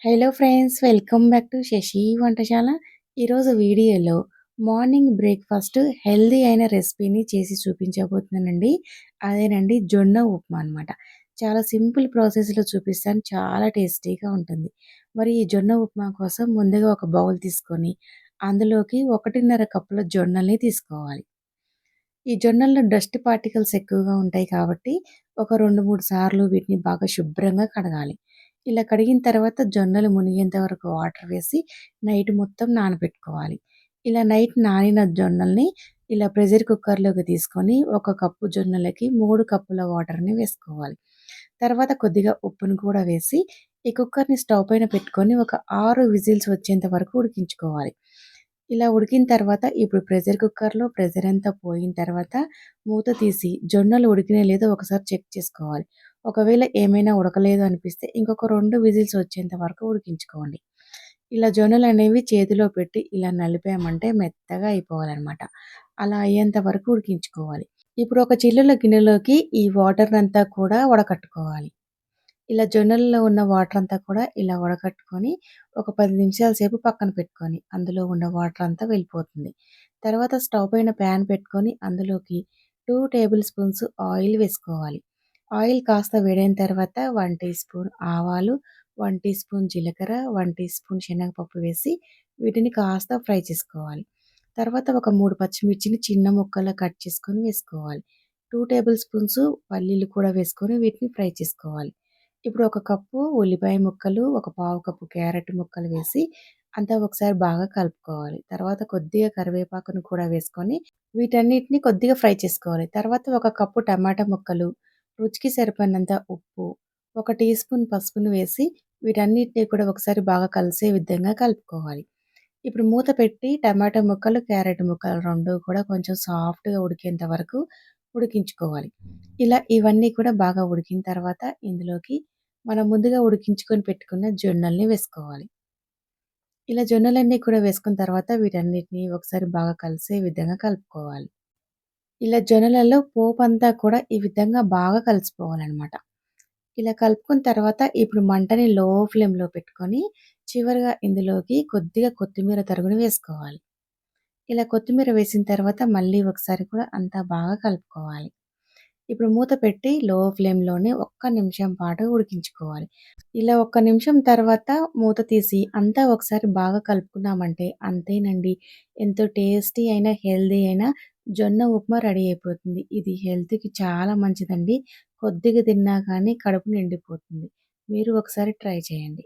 Hello friends, welcome back to Shashi Vantasala. ఈరోజు వీడియోలో morning breakfast healthy అయిన రెసిపీని చేసి చూపించబోతున్నానండి. అదేనండి జొన్న ఉప్మా అనమాట. చాలా సింపుల్ ప్రాసెస్లో చూపిస్తాను, చాలా టేస్టీగా ఉంటుంది. మరి ఈ జొన్న ఉప్మా కోసం ముందుగా ఒక బౌల్ తీసుకొని అందులోకి 1.5 కప్పుల జొన్నల్ని తీసుకోవాలి. ఈ జొన్నల్లో డస్ట్ పార్టికల్స్ ఎక్కువగా ఉంటాయి కాబట్టి ఒక 2, 3 సార్లు వీటిని బాగా శుభ్రంగా కడగాలి. ఇలా కడిగిన తర్వాత జొన్నలు మునిగేంత వరకు వాటర్ వేసి నైట్ మొత్తం నానబెట్టుకోవాలి. ఇలా నైట్ నానిన జొన్నల్ని ఇలా ప్రెషర్ కుక్కర్‌లోకి తీసుకొని ఒక కప్పు జొన్నలకి 3 కప్పుల వాటర్‌ని వేసుకోవాలి. తర్వాత కొద్దిగా ఉప్పును కూడా వేసి ఈ కుక్కర్‌ని స్టవ్ పైన పెట్టుకొని ఒక 6 విజిల్స్ వచ్చేంత వరకు ఉడికించుకోవాలి. ఇలా ఉడికిన తర్వాత ఇప్పుడు ప్రెషర్ కుక్కర్‌లో ప్రెషర్ అంతా పోయిన తర్వాత మూత తీసి జొన్నలు ఉడికినాయో లేదో ఒకసారి చెక్ చేసుకోవాలి. ఒకవేళ ఏమైనా ఉడకలేదు అనిపిస్తే ఇంకొక 2 విజిల్స్ వచ్చేంత వరకు ఉడికించుకోండి. ఇలా జొన్నలనేవి చేతిలో పెట్టి ఇలా నలిపామంటే మెత్తగా అయిపోవాలనమాట. అలా అయ్యేంత వరకు ఉడికించుకోవాలి. ఇప్పుడు ఒక చిల్లుల గిన్నెలోకి ఈ వాటర్‌నంతా కూడా వడకట్టుకోవాలి. ఇలా జొన్నల్లో ఉన్న వాటర్ అంతా కూడా ఇలా వడకట్టుకొని ఒక 10 నిమిషాల సేపు పక్కన పెట్టుకొని అందులో ఉన్న వాటర్ అంతా వెళ్ళిపోతుంది. తర్వాత స్టవ్ పైన ప్యాన్ పెట్టుకొని అందులోకి 2 టేబుల్ స్పూన్స్ ఆయిల్ వేసుకోవాలి. ఆయిల్ కాస్త వేడైన తర్వాత 1 టీ స్పూన్ ఆవాలు, 1 టీ స్పూన్ జీలకర్ర, 1 టీ స్పూన్ శనగపప్పు వేసి వీటిని కాస్త ఫ్రై చేసుకోవాలి. తర్వాత ఒక 3 పచ్చిమిర్చిని చిన్న ముక్కలా కట్ చేసుకొని వేసుకోవాలి. 2 టేబుల్ స్పూన్స్ పల్లీలు కూడా వేసుకొని వీటిని ఫ్రై చేసుకోవాలి. ఇప్పుడు ఒక కప్పు ఉల్లిపాయ ముక్కలు, ఒక పావు కప్పు క్యారెట్ ముక్కలు వేసి అంతా ఒకసారి బాగా కలుపుకోవాలి. తర్వాత కొద్దిగా కరివేపాకును కూడా వేసుకొని వీటన్నిటిని కొద్దిగా ఫ్రై చేసుకోవాలి. తర్వాత ఒక కప్పు టమాటా ముక్కలు, రుచికి సరిపడినంత ఉప్పు, ఒక టీ స్పూన్ పసుపును వేసి వీటన్నిటిని కూడా ఒకసారి బాగా కలిసే విధంగా కలుపుకోవాలి. ఇప్పుడు మూత పెట్టి టమాటా ముక్కలు, క్యారెట్ ముక్కలు 2 కూడా కొంచెం సాఫ్ట్‌గా ఉడికేంత వరకు ఉడికించుకోవాలి. ఇలా ఇవన్నీ కూడా బాగా ఉడికిన తర్వాత ఇందులోకి మనం ముందుగా ఉడికించుకొని పెట్టుకున్న జొన్నల్ని వేసుకోవాలి. ఇలా జొన్నలన్నీ కూడా వేసుకున్న తర్వాత వీటన్నిటిని ఒకసారి బాగా కలిసే విధంగా కలుపుకోవాలి. ఇలా జొన్నలలో పోపంతా కూడా ఈ విధంగా బాగా కలిసిపోవాలనమాట. ఇలా కలుపుకున్న తర్వాత ఇప్పుడు మంటని లో ఫ్లేమ్‌లో పెట్టుకొని చివరగా ఇందులోకి కొద్దిగా కొత్తిమీర తరుగుని వేసుకోవాలి. ఇలా కొత్తిమీర వేసిన తర్వాత మళ్ళీ ఒకసారి కూడా అంతా బాగా కలుపుకోవాలి. ఇప్పుడు మూత పెట్టి లో ఫ్లేమ్‌లోనే ఒక్క నిమిషం పాటు ఉడికించుకోవాలి. ఇలా ఒక్క నిమిషం తర్వాత మూత తీసి అంతా ఒకసారి బాగా కలుపుకున్నామంటే అంతేనండి. ఎంతో టేస్టీ అయిన, హెల్తీ అయిన జొన్న ఉప్మా రెడీ అయిపోతుంది. ఇది హెల్త్‌కి చాలా మంచిదండి. కొద్దిగా తిన్నా కానీ కడుపు నిండిపోతుంది. మీరు ఒకసారి ట్రై చేయండి.